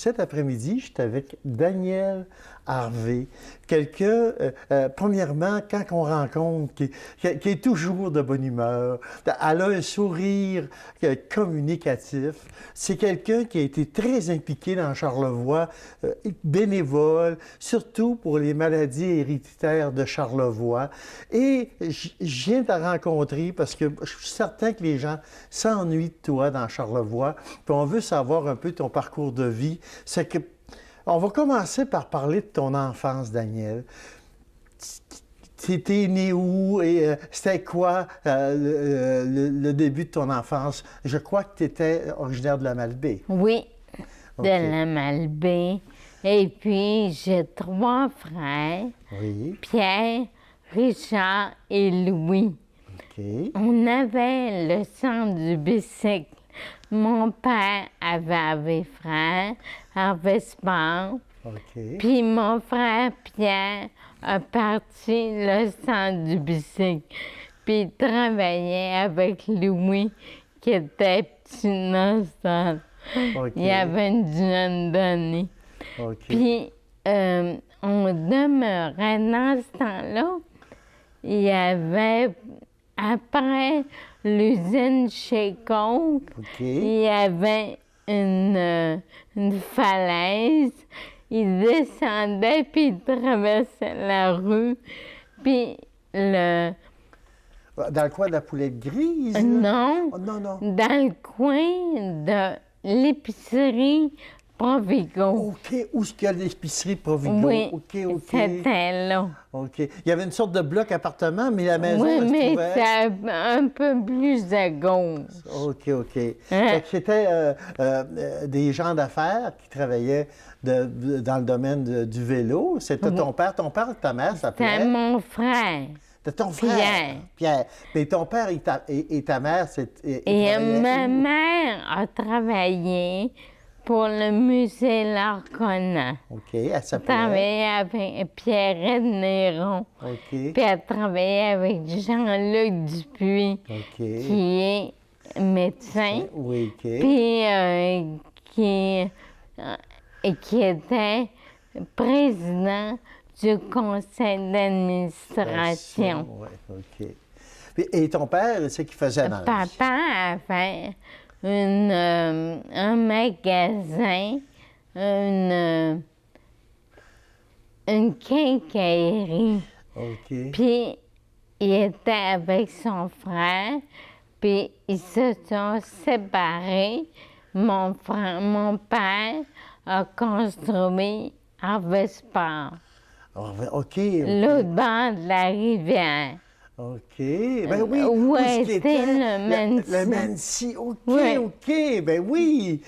cet après-midi, je suis avec Danielle Harvey. Quelqu'un, premièrement, quand on rencontre, qui est toujours de bonne humeur, elle a un sourire communicatif. C'est quelqu'un qui a été très impliqué dans Charlevoix, bénévole, surtout pour les maladies héréditaires de Charlevoix. Et je viens de la rencontrer parce que je suis certain que les gens s'ennuient de toi dans Charlevoix. Puis on veut savoir un peu ton parcours de vie. C'est que on va commencer par parler de ton enfance, Danielle. Tu étais né où et c'était quoi le début de ton enfance? Je crois que tu étais originaire de la Malbaie. Oui, OK. de la Malbaie. Et puis, j'ai 3 frères, Oui, Pierre, Richard et Louis. OK. On avait le centre du bicycle. Mon père avait Harvey Frères, Harvey Sport. OK. Puis mon frère Pierre a parti le centre du bicycle. Puis il travaillait avec Louis, qui était petit nostalgue. OK. Il avait une dizaine d'années. OK. Puis on demeurait dans ce temps-là. Il y avait, après l'usine chez Coke, OK. il y avait une falaise. Il descendait, puis il traversait la rue. Puis Dans le coin de la poulette grise? là? Non, Oh, non, non. dans le coin de l'épicerie Provigo. OK. Où est-ce qu'il y a l'épicerie Provigo? Oui, OK, OK. c'était là. OK. Il y avait une sorte de bloc appartement, mais la maison, Oui, elle se mais trouvait... c'est un peu plus à gauche. OK, OK. Fait que c'était des gens d'affaires qui travaillaient dans le domaine du vélo. C'était ton père ou ta mère s'appelait? C'était mon frère. C'était ton frère? Pierre. Pierre. Mais ton père et ta mère, ils Et travaillaient ma où? mère a travaillé pour le musée L'Arcona. OK, elle Elle s'appelait? travaillait avec Pierrette Néron. OK, Puis elle travaillait avec Jean-Luc Dupuis, OK. qui est médecin. Oui, OK. Puis qui était président du conseil d'administration. Oui, OK. Et ton père, c'est qu'il faisait dans la vie? Papa avait un magasin, une quincaillerie. OK. Puis il était avec son frère, puis ils se sont séparés. Mon père a construit Harvey Sport, OK. l'autre bord de la rivière. OK. Ben oui. Où est-ce qu'il était le Mancy? Le Mancy. OK, Oui. OK. Ben oui.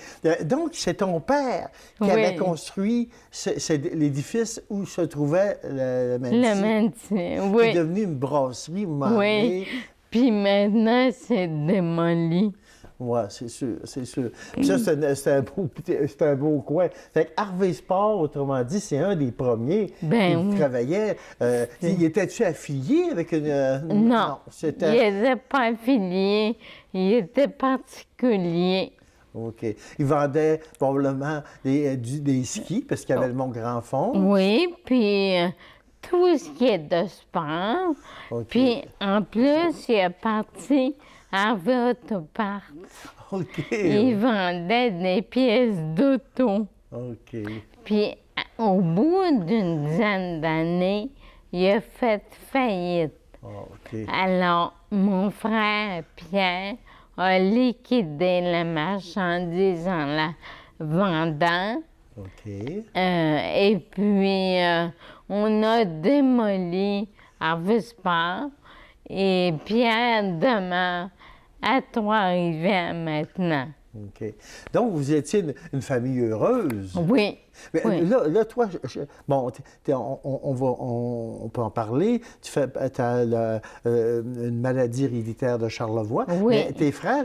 Donc, c'est ton père qui avait Oui. construit l'édifice où se trouvait le Mancy. Le Mancy, Qui est oui. devenu une brasserie, à un moment Oui. donné. Puis maintenant, c'est démoli. Oui, c'est sûr, c'est sûr. Puis ça, c'est un beau coin. Fait que Harvey Sport, autrement dit, c'est un des premiers Ben qui oui. travaillait. Il était-tu affilié avec une... Non, il c'était... n'était pas affilié, il était particulier. OK. Il vendait probablement des skis, parce qu'il y avait le Mont-Grand-Fond. Oui, puis tout ce qui est de sport. OK. Puis en plus, il est parti à Autoparts. OK. Il vendait des pièces d'auto. OK. Puis au bout d'une dizaine d'années, il a fait faillite. OK. Alors, mon frère Pierre a liquidé la marchandise en la vendant. OK. Et puis, on a démoli Harvey Sport et Pierre demeure à Trois-Rivières maintenant. OK. Donc, vous étiez une famille heureuse. Oui. Mais Oui. là, toi, bon, on peut en parler. Tu as une maladie héréditaire de Charlevoix. Oui. Mais tes frères...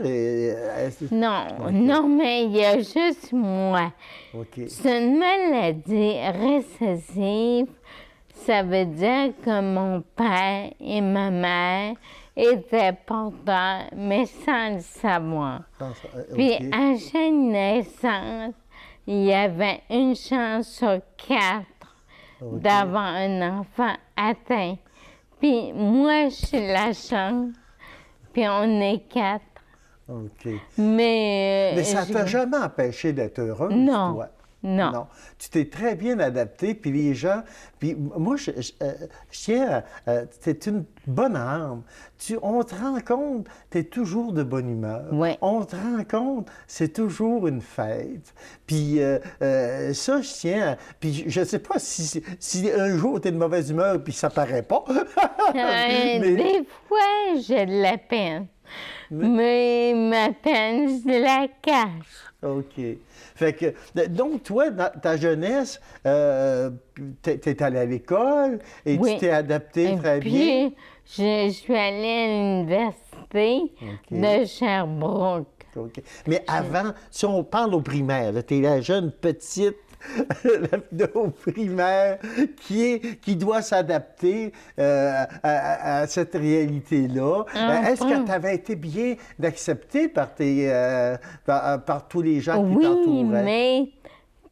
Non, OK. non, mais il y a juste moi. OK. C'est une maladie récessive. Ça veut dire que mon père et ma mère étaient porteurs, mais sans le savoir. Puis OK. à chaque naissance, il y avait une chance sur 4 OK. d'avoir un enfant atteint. Puis moi, j'ai la chance, puis on est 4. OK. Mais ça t'a jamais empêché d'être heureuse, Non. toi? Non. Tu t'es très bien adapté, puis les gens... Puis moi, je tiens c'est une bonne âme. On te rend compte, tu es toujours de bonne humeur. Oui. On te rend compte, c'est toujours une fête. Puis ça, je tiens... Puis je sais pas si un jour tu es de mauvaise humeur, puis ça paraît pas. Des fois, j'ai de la peine. Mais ma peine, je la cache. OK. Fait que, donc, toi, dans ta jeunesse, t'es allé à l'école et Oui. tu t'es adapté Et très bien. puis, je suis allée à l'université de Sherbrooke. OK. Mais avant, si on parle au primaire, tu es la jeune petite au primaire qui doit s'adapter à cette réalité-là. Est-ce que tu avais été bien acceptée par, par tous les gens qui t'entouraient? Oui, mais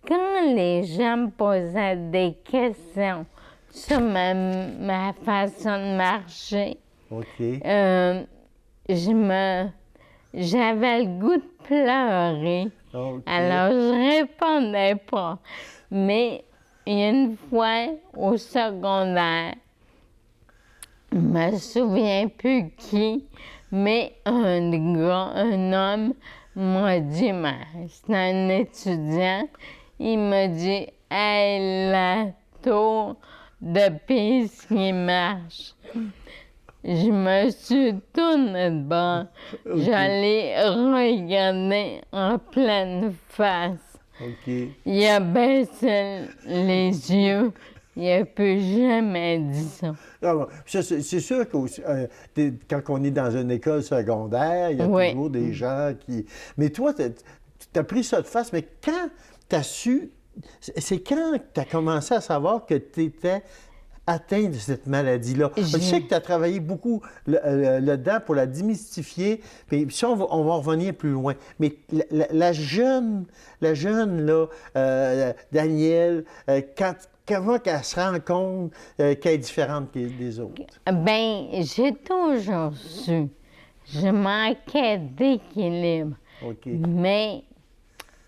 quand les gens me posaient des questions sur ma façon de marcher, OK. j'avais le goût de pleurer. OK. Alors, je répondais pas. Mais il y a une fois, au secondaire, je me souviens plus qui, mais un homme m'a dit, c'est un étudiant, il m'a dit, « Hey, la tour de piste qui marche. » Je me suis tournée de bord. OK. J'allais regarder en pleine face. OK. Il a baissé les yeux. Il n'a plus jamais dit ça. Ah bon, c'est sûr que quand on est dans une école secondaire, il y a Oui. toujours des gens qui... Mais toi, tu as pris ça de face, mais quand tu as su... C'est quand tu as commencé à savoir que tu étais atteint de cette maladie-là? Je sais que tu as travaillé beaucoup là-dedans pour la démystifier, puis ça, on va revenir plus loin. Mais la jeune là, Danielle, comment qu'elle se rend compte qu'elle est différente des autres? Ben, j'ai toujours su. Je manquais d'équilibre. OK. Mais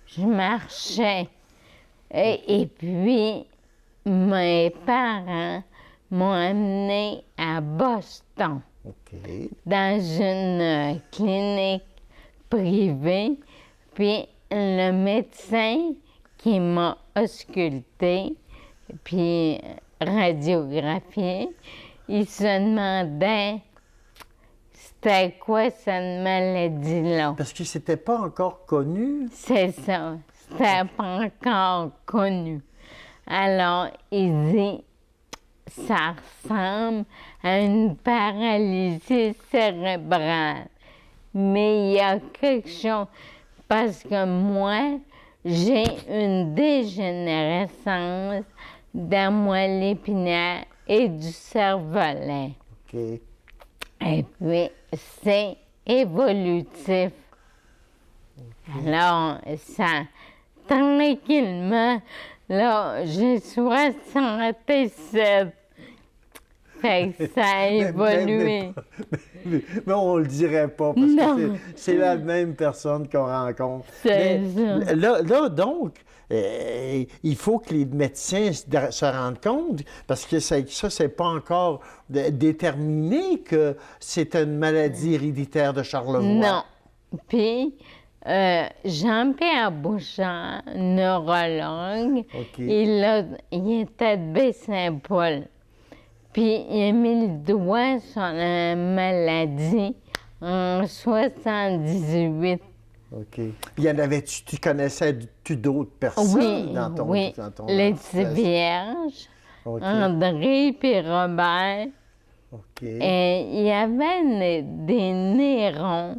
je marchais. Et puis, mes parents m'ont amené à Boston, OK. dans une clinique privée. Puis le médecin qui m'a ausculté, puis radiographié, il se demandait c'était quoi cette maladie-là. Parce que c'était pas encore connu. C'est ça, c'était pas encore connu. Alors, il dit, ça ressemble à une paralysie cérébrale. Mais il y a quelque chose, parce que moi, j'ai une dégénérescence de la moelle épinière et du cervelet. OK. Et puis, c'est évolutif. Alors, ça, tranquillement, là, j'ai 67. Fait que ça a évolué. Mais on le dirait pas, parce que c'est la même personne qu'on rencontre. C'est ça. Là, donc, il faut que les médecins se rendent compte, parce que ça c'est pas encore déterminé que c'est une maladie héréditaire de Charlevoix. Non. Puis, Jean-Pierre Bouchard, neurologue, OK. il était de Baie-Saint-Paul. Puis, il a mis le doigt sur la maladie en 78. OK. Puis, il y en avait-tu, connaissais-tu d'autres personnes Oui, dans ton... oui. Dans ton Les petits vierges, OK. André puis Robert. OK. Et il y avait des nérons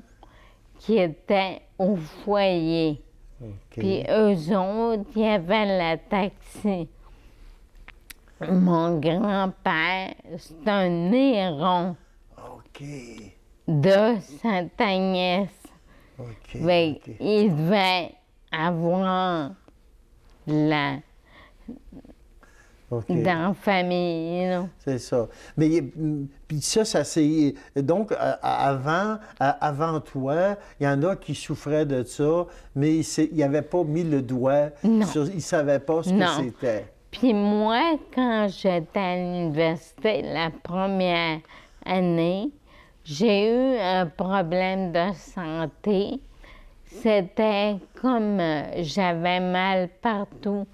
qui étaient au foyer. OK. Puis eux autres, il y avait la taxi. Mon grand-père, c'est un néron OK. de Sainte-Agnès. OK. Fait OK. il devait avoir OK. dans la famille. Là. C'est ça. Mais puis ça c'est... Donc, avant toi, il y en a qui souffraient de ça, mais ils n'avaient pas mis le doigt Non. sur... Ils ne savaient pas ce que Non. c'était. Puis moi, quand j'étais à l'université, la première année, j'ai eu un problème de santé. C'était comme j'avais mal partout.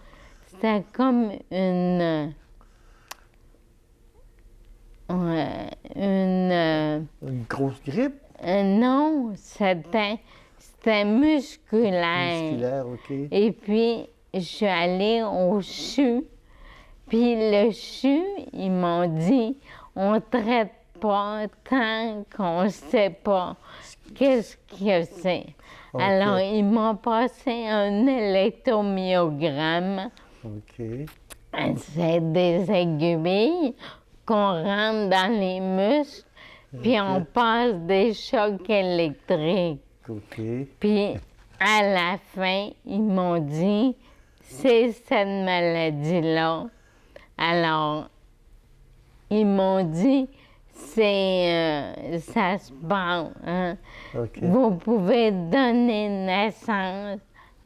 C'était comme une Une grosse grippe non, c'était musculaire. musculaire, OK. Et puis, je suis allée au CHU. Puis le CHU, ils m'ont dit, on ne traite pas tant qu'on ne sait pas qu'est-ce que c'est. OK. Alors, ils m'ont passé un électromyogramme. OK. C'est des aiguilles qu'on rentre dans les muscles, puis on passe des chocs électriques. OK. Puis, à la fin, ils m'ont dit, c'est cette maladie-là. Alors, ils m'ont dit, ça se passe. Hein? OK. Vous pouvez donner naissance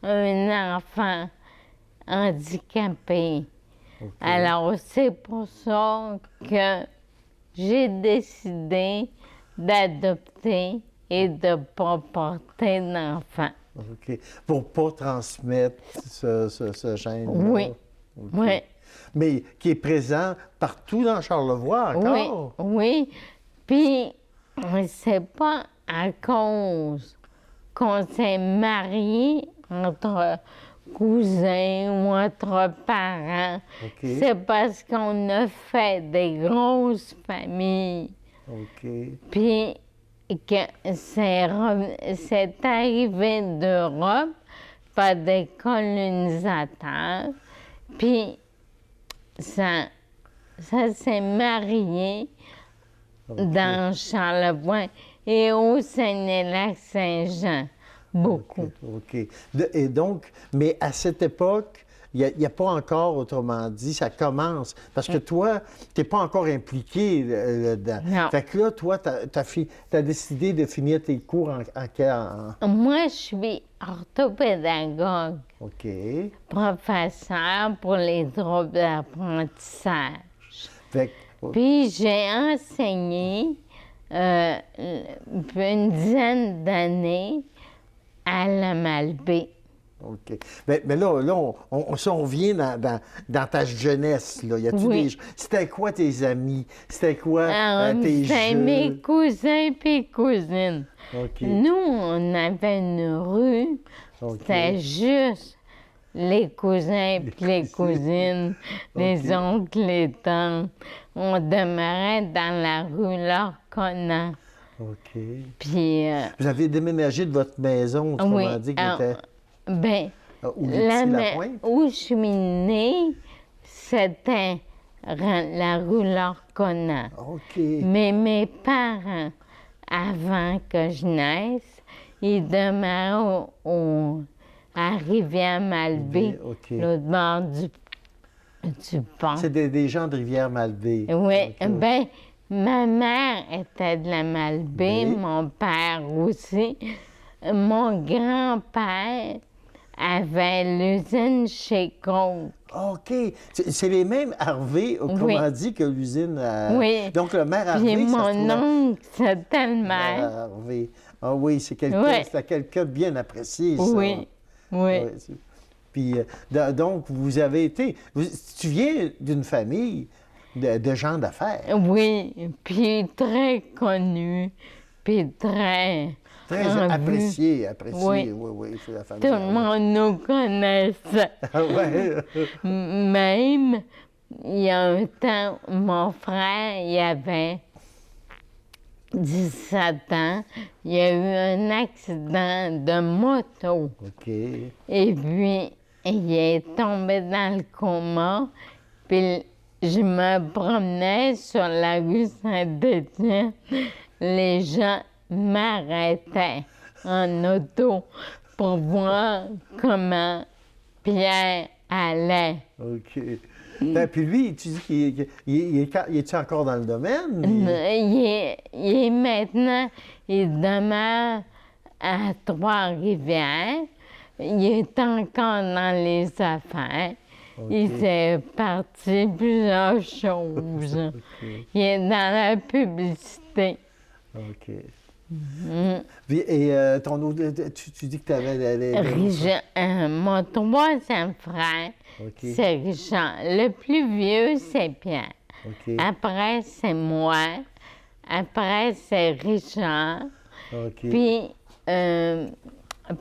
à un enfant handicapé. OK. Alors, c'est pour ça que j'ai décidé d'adopter et de ne pas porter d'enfant. OK. Pour ne pas transmettre ce gène-là. Oui. OK. Oui. Mais qui est présent partout dans Charlevoix encore. Oui. Puis, c'est pas à cause qu'on s'est mariés entre cousins ou entre parents. OK. C'est parce qu'on a fait des grosses familles. OK. Puis que c'est arrivé d'Europe par des colonisateurs. Puis ça s'est marié dans Charlevoix et au Saguenay-Lac-Saint-Jean. Beaucoup. OK. Et donc, mais à cette époque, il n'y a pas encore, autrement dit, ça commence. Parce que toi, tu n'es pas encore impliqué là-dedans. Non. Fait que là, toi, tu as décidé de finir tes cours en Moi, je suis orthopédagogue, OK. professeur pour les troubles d'apprentissage. Fait que- Puis j'ai enseigné une dizaine d'années à la Malbaie. OK. Mais là, on vient dans ta jeunesse, là. Y a-tu Oui. C'était quoi tes amis? C'était quoi tes C'est jeux? mes cousins et cousines. OK. Nous, on avait une rue, OK. c'était juste les cousins puis les cousines, les oncles, les tantes. On demeurait dans la rue Lorconnat. OK. Puis, Vous avez déménagé de votre maison, autrement oui, dit, qui était ben, où Lapointe? où je suis née, c'était la rue Lorconnat. OK. Mais mes parents, avant que je naisse, ils demeuraient à Rivière-Malbaie, OK. l'autre bord du pont. C'est des gens de Rivière-Malbaie. Oui, OK. ben, ma mère était de la Malbaie, Oui. mon père aussi. Mon grand-père avait l'usine chez Coke. OK. C'est les mêmes Harvey, autrement dit, que l'usine à... Oui. Donc, le maire Harvey, Puis ça se mon trouve à- oncle, c'était le maire. Harvey. Ah oui, c'est quelqu'un Oui. c'était quelqu'un de bien apprécié, ça. Oui, oui. Ouais, puis, donc, vous avez été... tu viens d'une famille de gens d'affaires. Oui, puis très connu, puis très Très en vue. apprécié. Oui. Oui, c'est la famille. Tout le monde nous connaissait. Ah ouais. Même, il y a un temps, mon frère, il avait 17 ans, il y a eu un accident de moto. OK. Et puis, il est tombé dans le coma. Puis, je me promenais sur la rue Saint-Étienne. Les gens m'arrêtaient en auto pour voir comment Pierre allait. OK. Ben, puis lui, tu dis qu'il est encore dans le domaine? Il est maintenant, il demeure à Trois-Rivières. Il est encore dans les affaires. OK. Il est parti plusieurs choses. OK. Il est dans la publicité. OK. Mm. Puis, et ton autre, tu dis que tu avais Mon troisième frère, OK. c'est Richard. Le plus vieux, c'est Pierre. OK. Après, c'est moi. Après, c'est Richard. OK. Puis,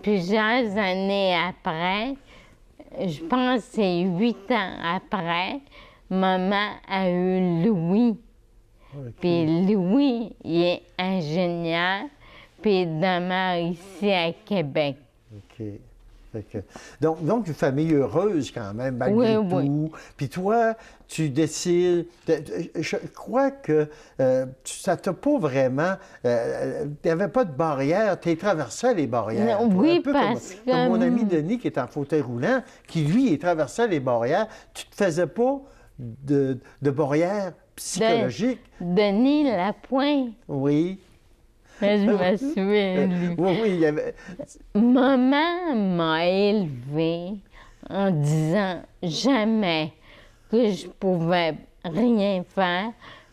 plusieurs années après, je pense que c'est 8 ans après, maman a eu Louis. OK. Puis Louis, il est ingénieur, puis il demeure ici à Québec. OK. Fait que- donc, une famille heureuse quand même, malgré Oui, tout. oui. Puis toi, tu décides. Je crois que ça t'a pas vraiment. Il n'y avait pas de barrière. Tu traversais les barrières. Non, toi. oui, Un peu parce comme mon que- ami Denis qui est en fauteuil roulant, qui lui, il traversait les barrières. Tu te faisais pas de barrières psychologiques. Denis Lapointe, Oui. je me souviens de lui. Oui, oui, il y avait. Maman m'a élevée en disant jamais que je pouvais rien faire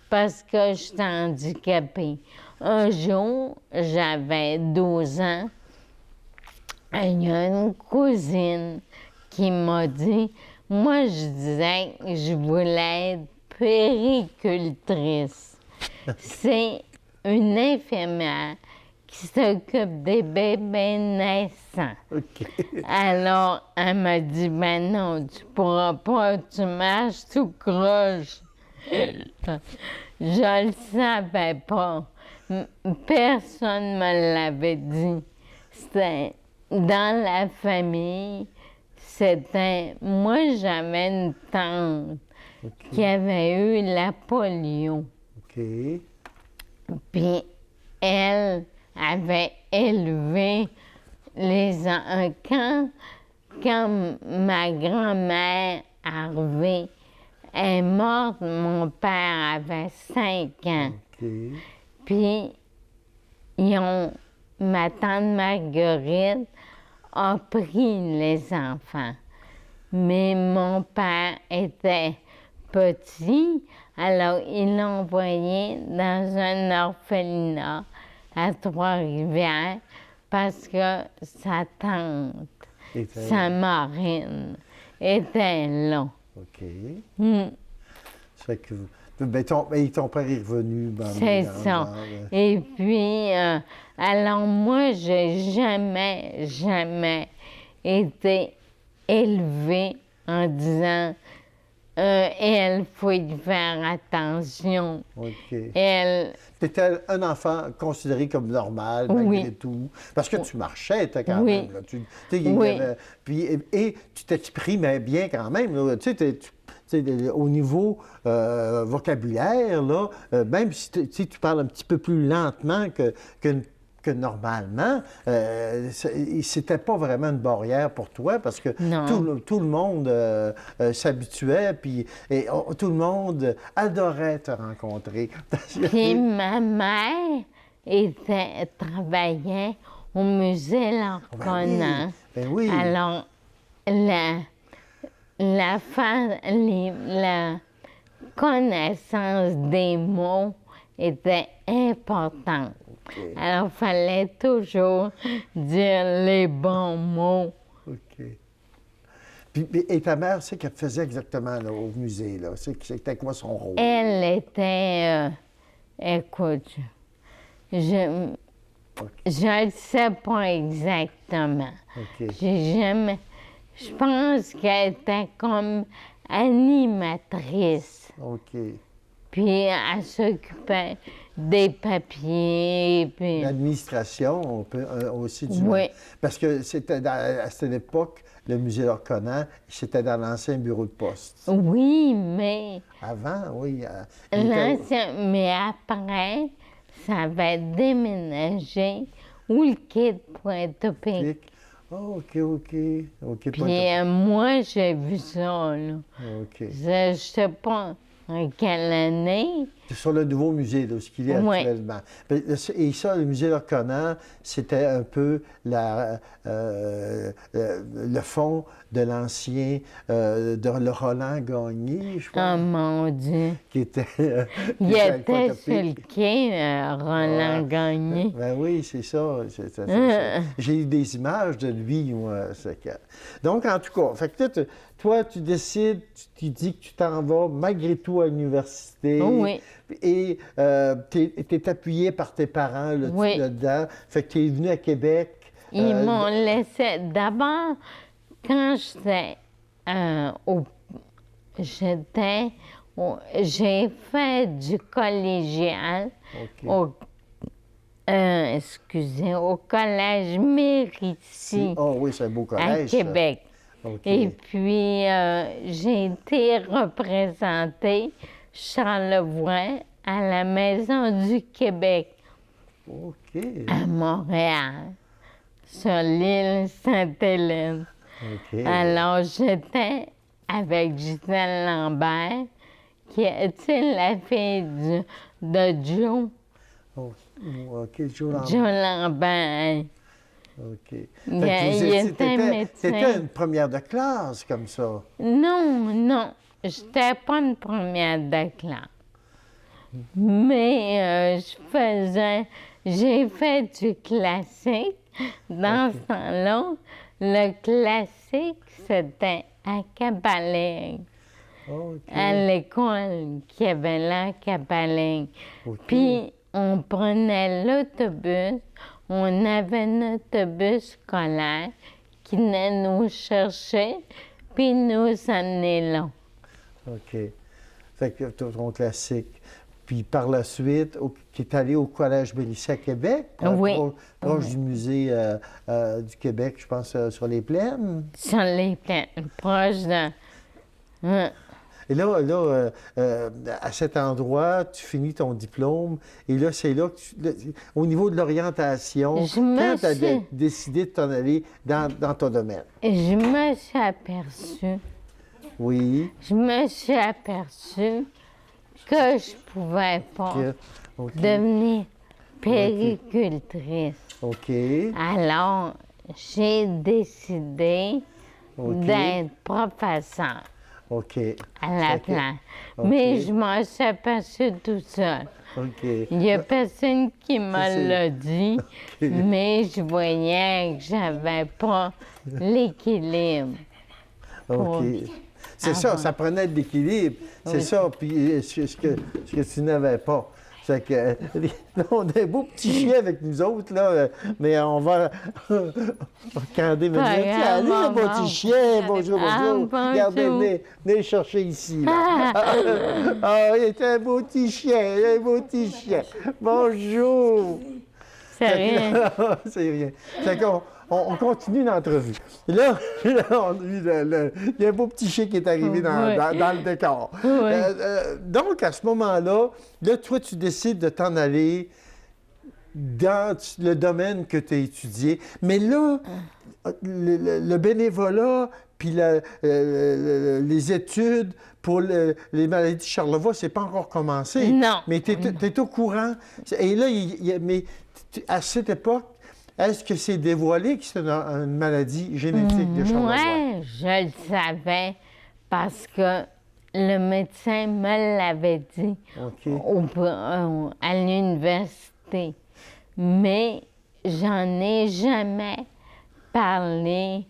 parce que j'étais handicapée. Un jour, j'avais 12 ans, et il y a une cousine qui m'a dit, moi je disais que je voulais être puéricultrice. C'est une infirmière qui s'occupe des bébés naissants. OK. Alors, elle m'a dit, ben non, tu pourras pas, tu marches tout croche. Je le savais pas. Personne me l'avait dit. C'était dans la famille, c'était... Moi, j'avais une tante OK. qui avait eu la polio. OK. Puis elle avait élevé les enfants. Quand ma grand-mère Harvey est morte, mon père avait 5 ans. OK. Puis ma tante Marguerite a pris les enfants. Mais mon père était petit, alors il l'a envoyé dans un orphelinat à Trois-Rivières parce que sa tante, sa marraine, était là. OK. Mm. Ça fait que. Ben, ton père est revenu. C'est ça. Et puis, alors moi, j'ai jamais été élevée en disant elle, faut y faire attention. OK. Elle, Tu étais un enfant considéré comme normal, Oui. malgré tout. Parce que tu marchais, quand Oui. même. Là. Tu sais, il y Oui. avait- puis, et tu t'exprimais bien quand même. Là. Tu sais, au niveau vocabulaire, là, même si tu parles un petit peu plus lentement que normalement, c'était pas vraiment une barrière pour toi parce que Non. tout le monde s'habituait, puis tout le monde adorait te rencontrer. puis ma mère travaillait au musée L'Arconant. Ben oui. Alors, la connaissance des mots était importante. OK. Alors, il fallait toujours dire les bons mots. OK. Et ta mère, c'est qu'elle faisait exactement là, au musée, là? C'était quoi son rôle? Elle était... écoute, je ne sais pas exactement. OK. J'ai jamais... Je pense qu'elle était comme animatrice. OK. Puis elle s'occupait des papiers. Puis... L'administration, on peut aussi du Oui. Parce que c'était à cette époque, le musée L'Arconant, c'était dans l'ancien bureau de poste. Oui, mais Avant, oui. il était- mais après, ça avait déménagé où le quai de Pointe-au-Pic. Oh, OK. Puis moi, j'ai vu ça, là. OK. Je sais pas en quelle année. C'est sur le nouveau musée, là, ce qu'il est Oui. actuellement. Et ça, le musée Leconan, c'était un peu le fond de l'ancien, de le Roland Gagné, je Oh pense, mon Dieu. qui était... Il qui avait était photopé. sur le quai, Roland Ouais. Gagné. Ben oui, c'est ça. J'ai eu des images de lui, moi. Donc, en tout cas, fait que là, toi, tu décides, tu dis que tu t'en vas malgré tout à l'université. Oui. Et tu es appuyé par tes parents Oui. là-dedans. Fait que tu es venu à Québec. Ils m'ont laissé. D'abord, quand j'ai fait du collégial OK. au collège Mérici Oh oui, c'est un beau à collège, ça. Québec. OK. Et puis, j'ai été représentée Charlevoix à la Maison du Québec OK. à Montréal, sur l'île Sainte-Hélène. OK. Alors, j'étais avec Gisèle Lambert, qui est, tu sais, la fille de Joe. Oh, OK, Joe Lambert. Joe Lambert. OK. Fait Il que était médecin. t'étais une première de classe, comme ça. Non, j'étais pas une première de classe. Mais j'ai fait du classique. Dans ce temps-là, le classique, c'était à Cap-Alaigue, OK. à l'école qu'il y avait là à Cap-Alaigue. OK. Puis, on prenait l'autobus, on avait un autobus scolaire qui venait nous chercher, puis nous amener là. OK. Fait que ton classique. Puis par la suite, qui est allé au Collège Bélissé à Québec, Oui. proche Oui. du musée du Québec, je pense, sur les Plaines. Sur les plaines, proche de... Et là, à cet endroit, tu finis ton diplôme. Et là, c'est là que au niveau de l'orientation, quand tu as décidé de t'en aller dans ton domaine? Je me suis aperçue. Oui. Je me suis aperçue que je pouvais pas OK. devenir péricultrice. OK. Alors, j'ai décidé OK. d'être professeur OK. à la OK. place. OK. Mais je m'en suis aperçue tout seul. OK. Il n'y a personne qui me l'a dit, OK. mais je voyais que j'avais pas l'équilibre. OK. C'est ça, ça prenait de l'équilibre. C'est Oui. ça, puis ce que tu n'avais pas. C'est que, on a des beaux petits chiens avec nous autres, là, mais on va regarder maintenant. Allez, maman. mon petit chien, bonjour. bonjour. Regardez, venez le chercher ici. Là. Ah, il est un beau petit chien, un beau petit chien. Bonjour. C'est rien. C'est rien. Fait qu'on on continue l'entrevue. Là, il y a un beau petit chien qui est arrivé dans le décor. Oui. Donc, à ce moment-là, toi, tu décides de t'en aller dans le domaine que tu as étudié. Mais là, le bénévolat, puis les études pour les maladies de Charlevoix, c'est pas encore commencé. Non. Mais tu es au courant. Et là, à cette époque, est-ce que c'est dévoilé que c'est une maladie génétique de Charlevoix? Moi, je le savais parce que le médecin me l'avait dit à l'université. Mais j'en ai jamais parlé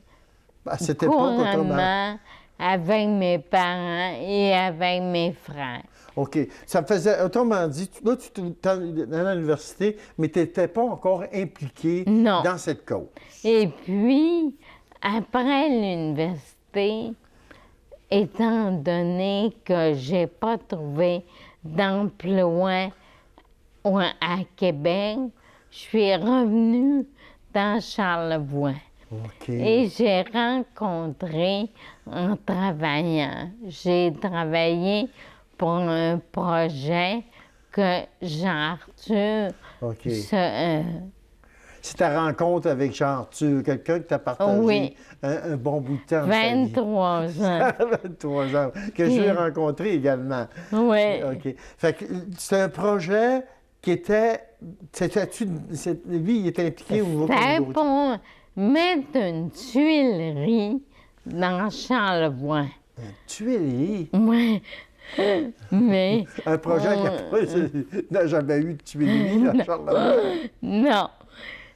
À cette époque, couramment avec mes parents et avec mes frères. OK. Ça faisait, autrement dit, là, tu étais à l'université, mais tu n'étais pas encore impliqué dans cette cause. Et puis, après l'université, étant donné que j'ai pas trouvé d'emploi à Québec, je suis revenue dans Charlevoix. OK. Et j'ai rencontré en travaillant. J'ai travaillé pour un projet que Jean-Arthur C'est ta rencontre avec Jean-Arthur, quelqu'un que tu as partagé Oui. un bon bout de temps de ta vie. 23 ans. 23 ans, que j'ai rencontré également. Oui. OK. Fait que c'est un projet qui était... Lui, il était impliqué au niveau C'était communautaire. pour mettre une tuilerie dans Charlevoix. Tuilerie. Oui. Mais Un projet qui n'a jamais eu de tuilerie à Charlevoix. non.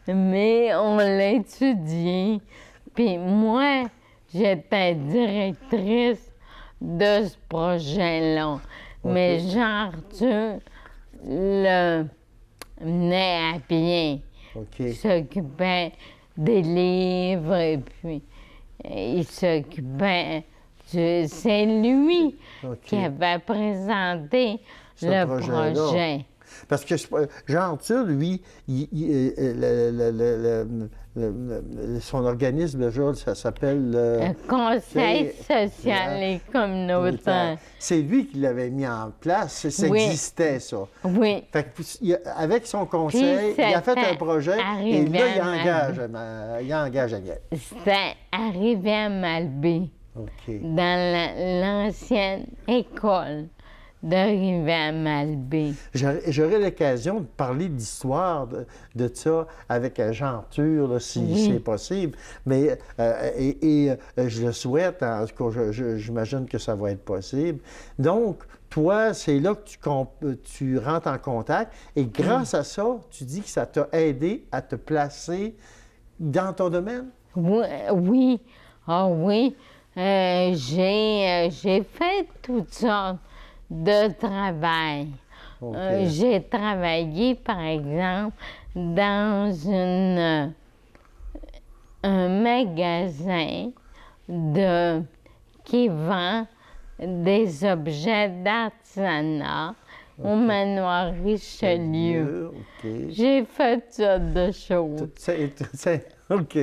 Mais on l'a étudié. Puis moi, j'étais directrice de ce projet-là. Mais Jean-Arthur le menait à bien. OK. Il s'occupait des livres et puis il s'occupait c'est lui OK. qui avait présenté Ce le projet-là. projet. Parce que Jean-Arthur, lui, son organisme, déjà, ça s'appelle... Le Conseil social et communautaire. C'est lui qui l'avait mis en place. Ça Oui. existait, ça. Oui. Fait que, avec son conseil, Puis il a fait c'était un projet et là, il engage Agnès. C'était arrivé à Malbaie, OK. dans l'ancienne école de Rivière-Malbaie. J'aurai l'occasion de parler d'histoire de ça avec Jean-Arthur, là, si Oui. c'est possible. Mais, je le souhaite, en tout cas, j'imagine que ça va être possible. Donc, toi, c'est là que tu rentres en contact et grâce à ça, tu dis que ça t'a aidé à te placer dans ton domaine? Oui, oui. Ah oui. J'ai fait toutes sortes de travail. OK. J'ai travaillé, par exemple, dans un magasin qui vend des objets d'artisanat au manoir Richelieu. OK. J'ai fait ça de choses. OK.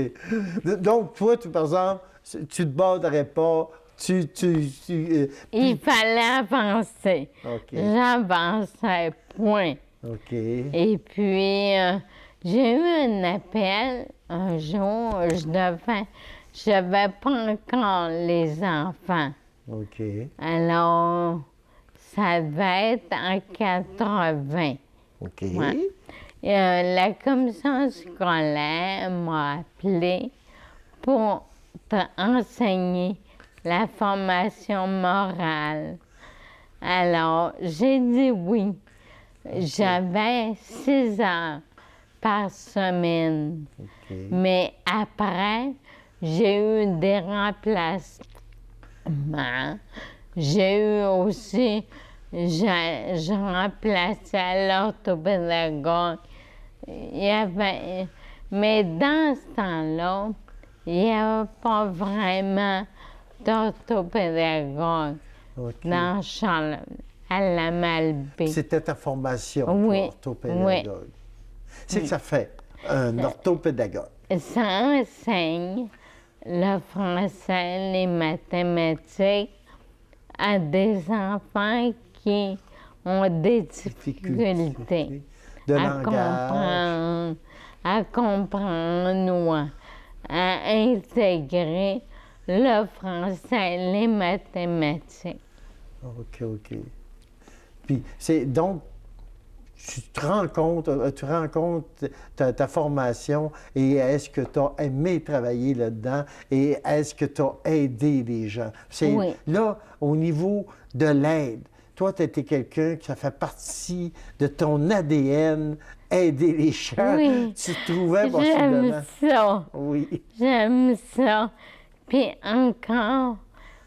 Donc, toi, par exemple, tu te battrais pas, Il fallait avancer. OK. J'avançais, point. OK. Et puis, j'ai eu un appel un jour, je n'avais pas encore les enfants. OK. Alors, ça devait être en 80. OK. Ouais. La commission scolaire m'a appelé pour enseigner la formation morale. Alors, j'ai dit oui. J'avais 6 heures par semaine. OK. Mais après, j'ai eu des remplacements. J'ai eu aussi, je remplaçais l'orthopédagogue. Mais dans ce temps-là, il n'y avait pas vraiment d'orthopédagogue OK. dans à la Malbaie. C'était ta formation, Oui, orthopédagogue. C'est que ça fait un orthopédagogue. Ça enseigne le français, les mathématiques à des enfants qui ont des difficultés de à langage. comprendre ou à intégrer le français, les mathématiques. OK, OK. Puis, donc, tu rencontres ta formation et est-ce que tu as aimé travailler là-dedans et est-ce que tu as aidé les gens? Oui. Là, au niveau de l'aide, toi, tu étais quelqu'un qui ça fait partie de ton ADN, aider les gens. Oui. Tu te trouvais possiblement. J'aime ça. Oui. J'aime ça. Puis encore,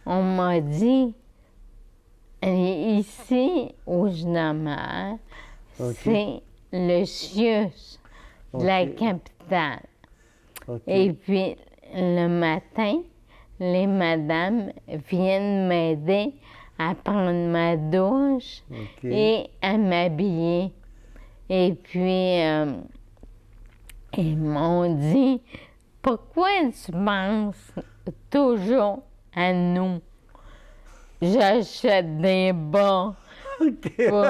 on m'a dit, ici, au Genamaire, OK. c'est le CIUS de la OK. capitale. OK. Et puis, le matin, les madames viennent m'aider à prendre ma douche OK. et à m'habiller. Et puis, ils m'ont dit, pourquoi tu penses toujours à nous? J'achète des bas, OK. pour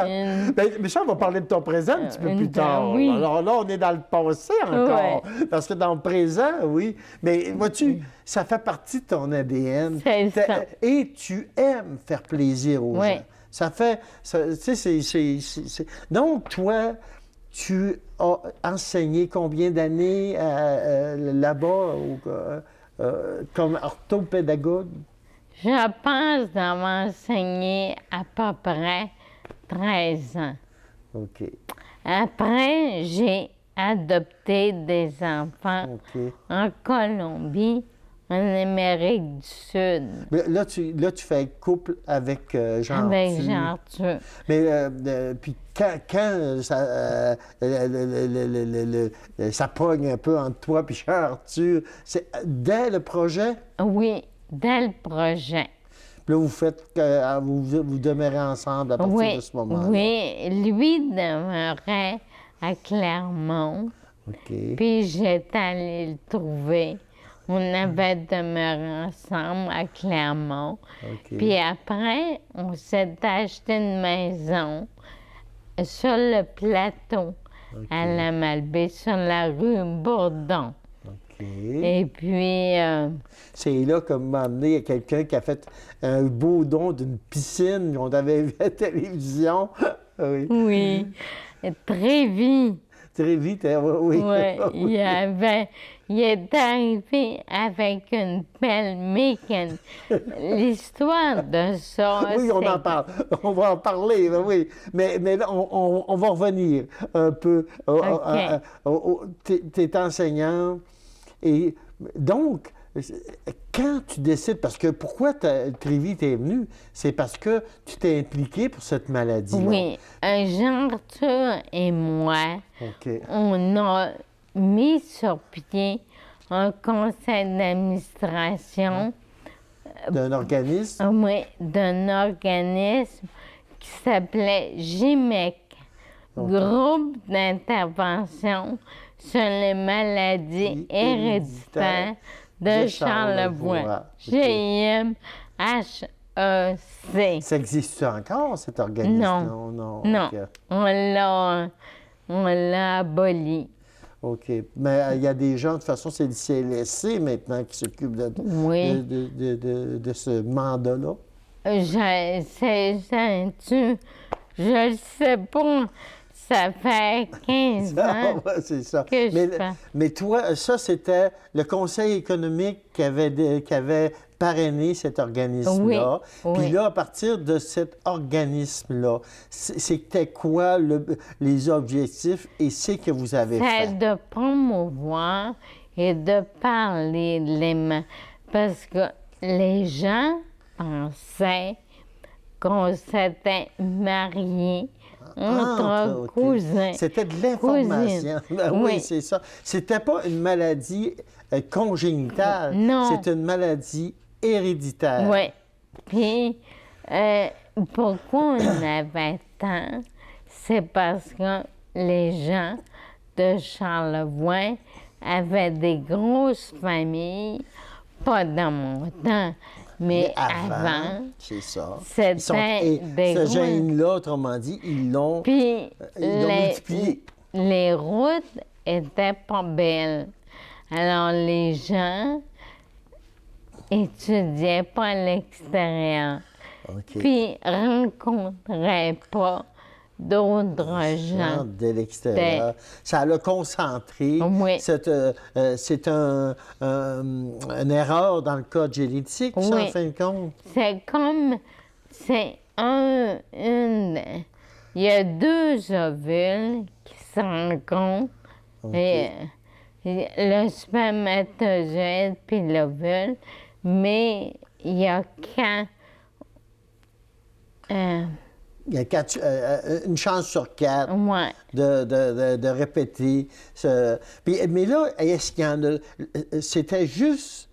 une... Mais ça, on va parler de ton présent un petit peu plus tard. Oui. Alors là, on est dans le passé encore. Parce que dans le présent, oui. Mais vois-tu, ça fait partie de ton ADN. C'est ça. Et tu aimes faire plaisir aux Oui. gens. Ça fait... Tu sais, Donc, toi, tu as enseigné combien d'années là-bas comme orthopédagogue? Je pense d'avoir enseigné à peu près 13 ans. OK. Après, j'ai adopté des enfants OK. en Colombie, en Amérique du Sud, Mais là, tu fais couple avec Jean avec Arthur. Jean Arthur. Mais puis quand ça, ça pogne un peu entre toi et Jean Arthur, c'est dès le projet? Oui, dès le projet. Puis là, vous faites que vous demeurez ensemble à partir Oui, de ce moment-là. oui, lui demeurait à Clermont, OK. puis j'étais allée le trouver. On avait demeuré ensemble à Clermont. OK. Puis après, on s'est acheté une maison sur le plateau à la Malbaie, sur la rue Bourdon. OK. Et puis, C'est là comme m'a amené, il y a quelqu'un qui a fait un beau don d'une piscine qu'on avait vu à la télévision. Oui. oui, très vite. Très vite, hein? Oui. Oui, il est arrivé avec une pelle mécanique. L'histoire de ça, Oui, on en parle. On va en parler, oui. Mais là, on va revenir un peu. Tu es enseignant. Et donc, quand tu décides, parce que pourquoi très vite es venu, c'est parce que tu t'es impliqué pour cette maladie-là. Oui, Jean Arthur et moi, OK. on a mis sur pied un conseil d'administration D'un organisme. oui, d'un organisme qui s'appelait GIMEC, OK. Groupe d'intervention sur les maladies héréditaires de Charlevoix. GIMHEC. Ça existe encore, cet organisme? Non. Non. Non, OK. on l'a aboli. OK. Mais il y a des gens, de toute façon, c'est le CLSC maintenant qui s'occupe Oui. de ce mandat-là. Je le sais pas. Ça fait 15 ans Ouais, c'est ça. que je fais. Mais toi, ça, c'était le Conseil économique qui avait parrainé cet organisme-là. Oui, Puis oui. là, à partir de cet organisme-là, c'était quoi les objectifs et c'est que vous avez C'est fait? de promouvoir et de parler parce que les gens pensaient qu'on s'était mariés entre OK. cousins. C'était de l'information. Oui, Oui. c'est ça. C'était pas une maladie congénitale. Non. C'est une maladie héréditaire. Oui. Puis, pourquoi on avait tant? C'est parce que les gens de Charlevoix avaient des grosses familles, pas dans mon temps, mais avant. C'est ça. C'était des ce grosses... gène-là, autrement dit, ils l'ont Puis, multiplié. les routes étaient pas belles. Alors, les gens étudiaient pas à l'extérieur. OK. Puis, rencontraient pas d'autres gens. De l'extérieur. Ça l'a concentré. Oui. C'est une erreur dans le code génétique, ça, Oui. en fin de compte. C'est il y a deux ovules qui se rencontrent. OK. Le spermatozoïde puis l'ovule, mais il y a Il y a une chance sur 4 ouais, de répéter. Mais là, est-ce qu'il y en a... C'était juste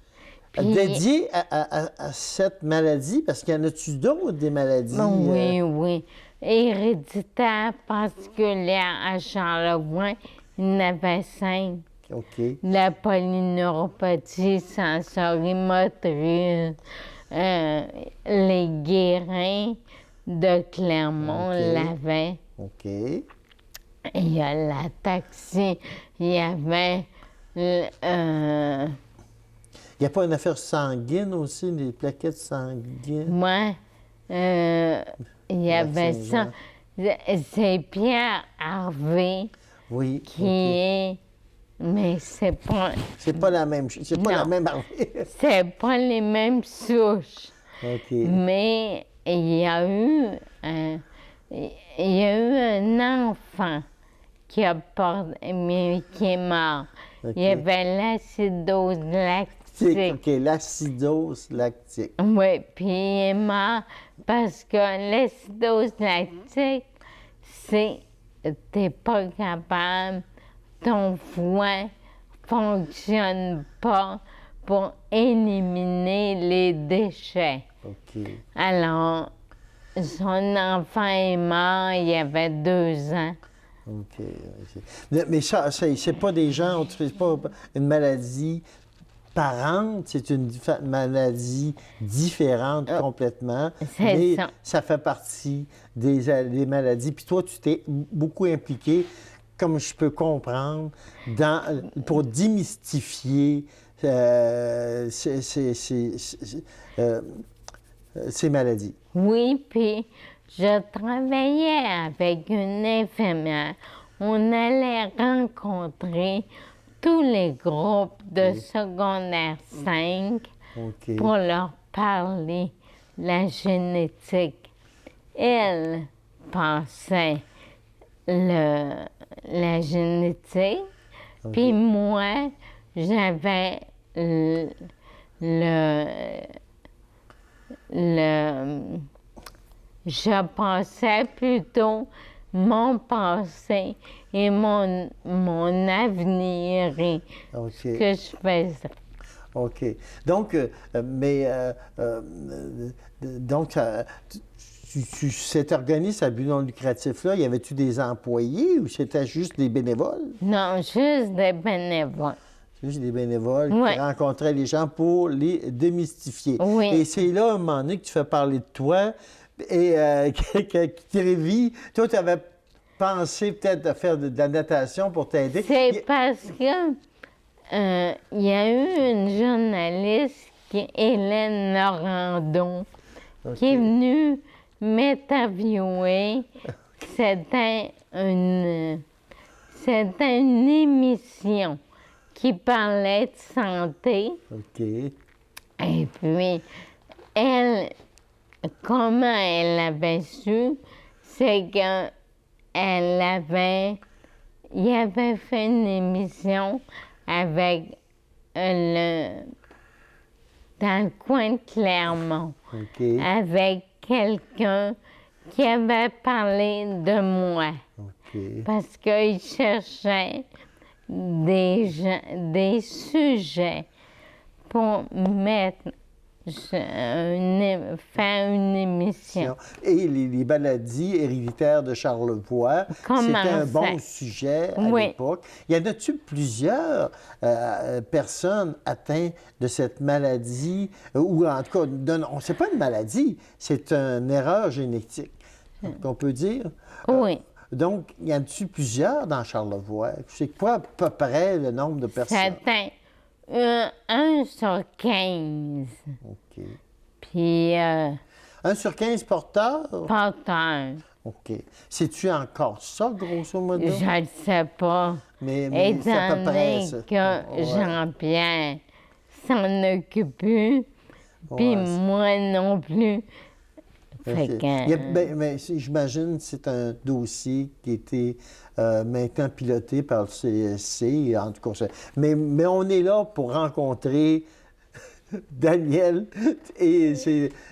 dédié à cette maladie? Parce qu'il y en a-tu d'autres, des maladies? oui. Héréditaire particulière à Charlevoix, il y en avait 5. OK. La polyneuropathie sensorimotrice, les guérins, de Clermont OK. l'avait. OK. Il y a la taxi, il y avait Il n'y a pas une affaire sanguine aussi, des plaquettes sanguines? moi, il y avait ça. Saint-Jean. C'est Pierre Harvey Oui. qui OK. est, mais c'est pas, C'est pas la même chose. C'est pas la Non. même armée. c'est pas les mêmes souches. OK. Mais il y a eu un enfant qui mais qui est mort. OK. Il y avait l'acidose lactique. OK, l'acidose lactique. Oui, puis il est mort parce que l'acidose lactique, c'est t'es pas capable, ton foie fonctionne pas pour éliminer les déchets. OK. Alors, son enfant est mort, il avait 2 ans. OK. Mais ça, c'est pas des gens, c'est pas une maladie parente, c'est une maladie différente complètement. C'est mais ça. ça fait partie des maladies. Puis toi, tu t'es beaucoup impliqué, comme je peux comprendre, pour démystifier ces maladies. Oui, puis je travaillais avec une infirmière. On allait rencontrer tous les groupes de secondaire 5 OK. pour leur parler la génétique. Elle pensait la génétique, puis moi, j'avais je pensais plutôt mon passé et mon avenir et OK. ce que je faisais. OK. Donc, donc cet organisme à but non lucratif-là, y avait-tu des employés ou c'était juste des bénévoles? Non, juste des bénévoles. Juste des bénévoles Ouais. qui rencontraient les gens pour les démystifier. Oui. Et c'est là, à un moment donné, que tu fais parler de toi et Trévi, toi, tu avais pensé peut-être de faire de la natation pour t'aider. C'est parce que il y a eu une journaliste, Hélène Laurando, OK. qui est venue m'interviewer. C'était une émission qui parlait de santé. OK. Et puis, elle, comment elle avait su, c'est qu'il avait fait une émission avec dans le coin de Clermont, OK. avec quelqu'un qui avait parlé de moi, OK. parce qu'il cherchait des sujets pour faire une émission. Et les maladies héréditaires de Charlevoix, c'était un bon sujet à Oui. l'époque. Y en a-tu plusieurs personnes atteintes de cette maladie, ou en tout cas, c'est pas une maladie, c'est une erreur génétique, qu'on peut dire? Oui. Donc, y en a-tu plusieurs dans Charlevoix? C'est quoi à peu près le nombre de personnes? C'était 1 sur 15. OK. Puis 1 sur 15 porteurs? porteur. OK. C'est-tu encore ça, grosso modo? Je ne sais pas. Mais c'est à peu Étant près donné ça. que Ouais. Jean-Pierre s'en occupe plus, puis Ouais, moi non plus. Fait OK. que, Mais j'imagine que c'est un dossier qui a été maintenant piloté par le CSC, en tout cas. Mais on est là pour rencontrer Daniel.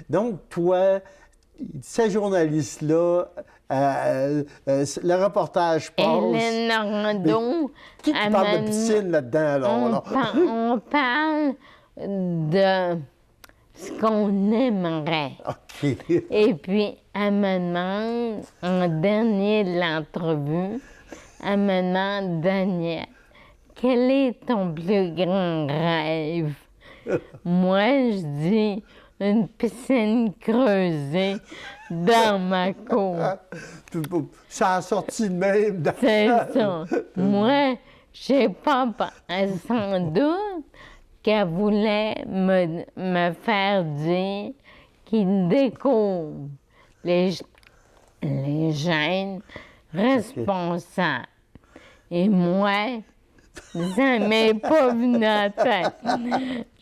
Donc, toi, ces journalistes-là, le reportage passe. Hélène Laurando, Qui parle de piscine là-dedans, alors? là? on parle de ce qu'on aimerait. OK. Et puis, elle me demande, en dernier de l'entrevue, elle me demande, Daniel, quel est ton plus grand rêve? Moi, je dis une piscine creusée dans ma cour. Ça a sorti de même. C'est ça. Moi, j'ai pas sans doute qu'elle voulait me faire dire qu'il découvre les gènes responsables. Et moi, ça m'est pas venu à la tête.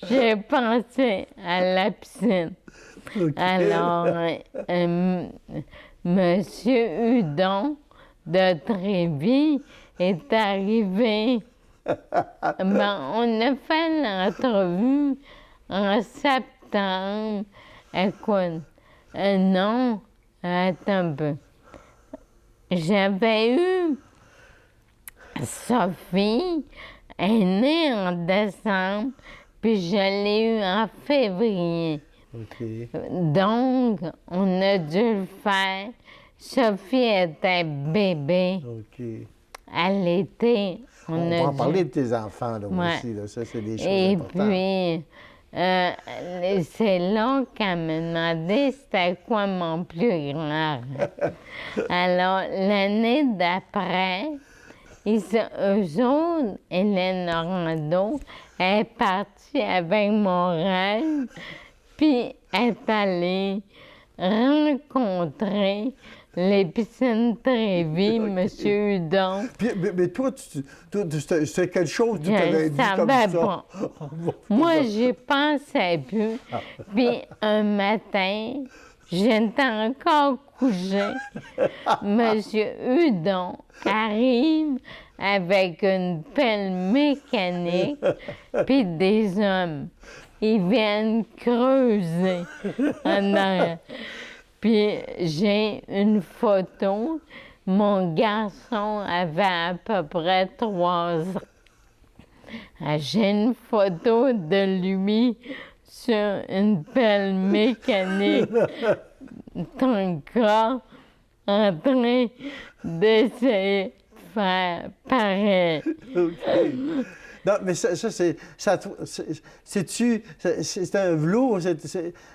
J'ai pensé à la piscine. OK. Alors, Monsieur Hudon de Trévis est arrivé. On a fait l'entrevue en septembre. Écoute, non, attends un peu. J'avais eu Sophie, elle est née en décembre, puis je l'ai eue en février. OK. Donc, on a dû le faire. Sophie était bébé. OK. Elle était. On va en parler de tes enfants, là, Ouais. aussi. Là. Ça, c'est des choses Et importantes. puis, c'est là qu'elle me demandait c'était quoi mon plus grand rêve. Alors, l'année d'après, eux autres, Hélène Norando, est partie avec mon rêve, puis est allée rencontrer les piscines Trévis, M. Hudon. Puis, mais toi, c'est quelque chose que tu Je t'avais dit comme savais ça. pas. Moi, j'y pensais plus. Puis un matin, j'étais encore couchée. Monsieur Hudon arrive avec une pelle mécanique, puis des hommes. Ils viennent creuser en arrière. Puis j'ai une photo. Mon garçon avait à peu près 3 ans. J'ai une photo de lui sur une pelle mécanique, ton corps en train d'essayer de faire pareil. OK. Non, mais c'est un velours,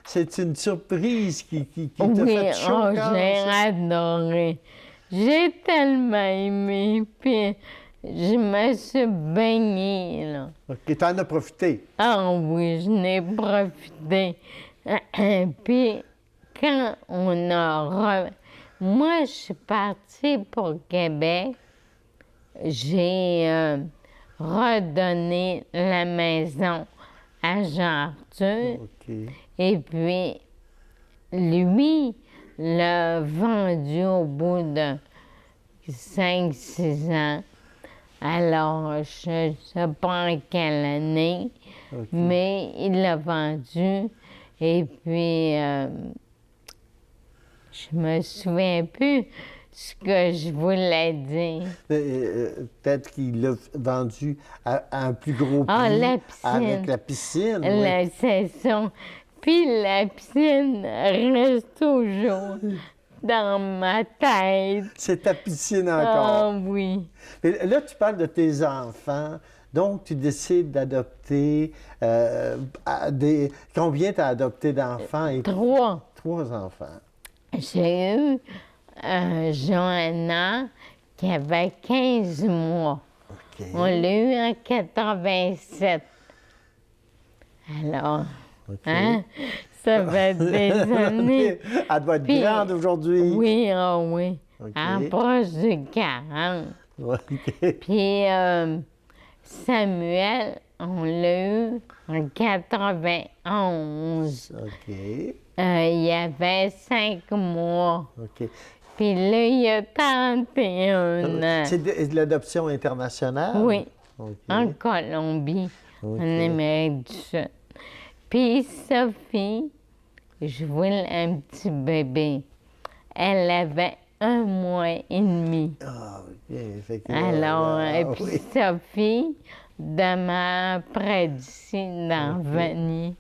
c'est une surprise qui t'a Oui, fait chaud au cœur, j'ai ça? adoré. J'ai tellement aimé, puis je me suis baignée, là. OK, t'en as profité. Ah oui, je n'ai profité. Puis, quand on a... Moi, je suis partie pour Québec. J'ai redonné la maison à Jean-Arthur. OK. Et puis, lui l'a vendu au bout de 5-6 ans. Alors, je ne sais pas en quelle année, OK. mais il l'a vendu. Et puis, je me souviens plus ce que je voulais dire. Peut-être qu'il l'a vendu à un plus gros prix Ah, la piscine. avec la piscine. Oui. C'est ça. Puis la piscine reste toujours dans ma tête. C'est ta piscine encore. Ah oui. Mais là, tu parles de tes enfants. Donc, tu décides d'adopter combien tu as adopté d'enfants? 3. 3 enfants. J'ai eu Johanna qui avait 15 mois. OK. On l'a eu en 87. Alors, OK. hein, ça fait des années. Elle doit être Puis- grande aujourd'hui. Oui, ah oui. OK. En proche de 40. OK. Puis Samuel, on l'a eu en 91. OK. Il y avait 5 mois. OK. Puis là, il y a 31 ans. C'est de l'adoption internationale? Oui, OK. en Colombie, OK. en Amérique du Sud. Puis Sophie, je voulais un petit bébé. Elle avait 1 mois et demi. Ah, OK. Fait que là, Alors, et puis oui. Sophie demeure près d'ici, dans Vanier.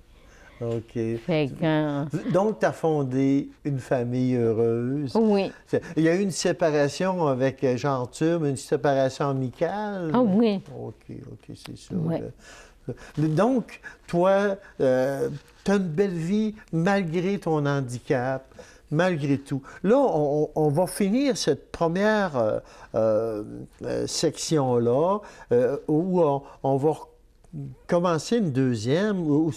OK. Fait que, Donc, tu as fondé une famille heureuse. oui, Il y a eu une séparation avec Jean Arthur, mais une séparation amicale? ah oui, OK, c'est ça. Ouais. Donc, toi, tu as une belle vie malgré ton handicap. malgré tout. Là, on va finir cette première section-là, où on va commencer une deuxième, où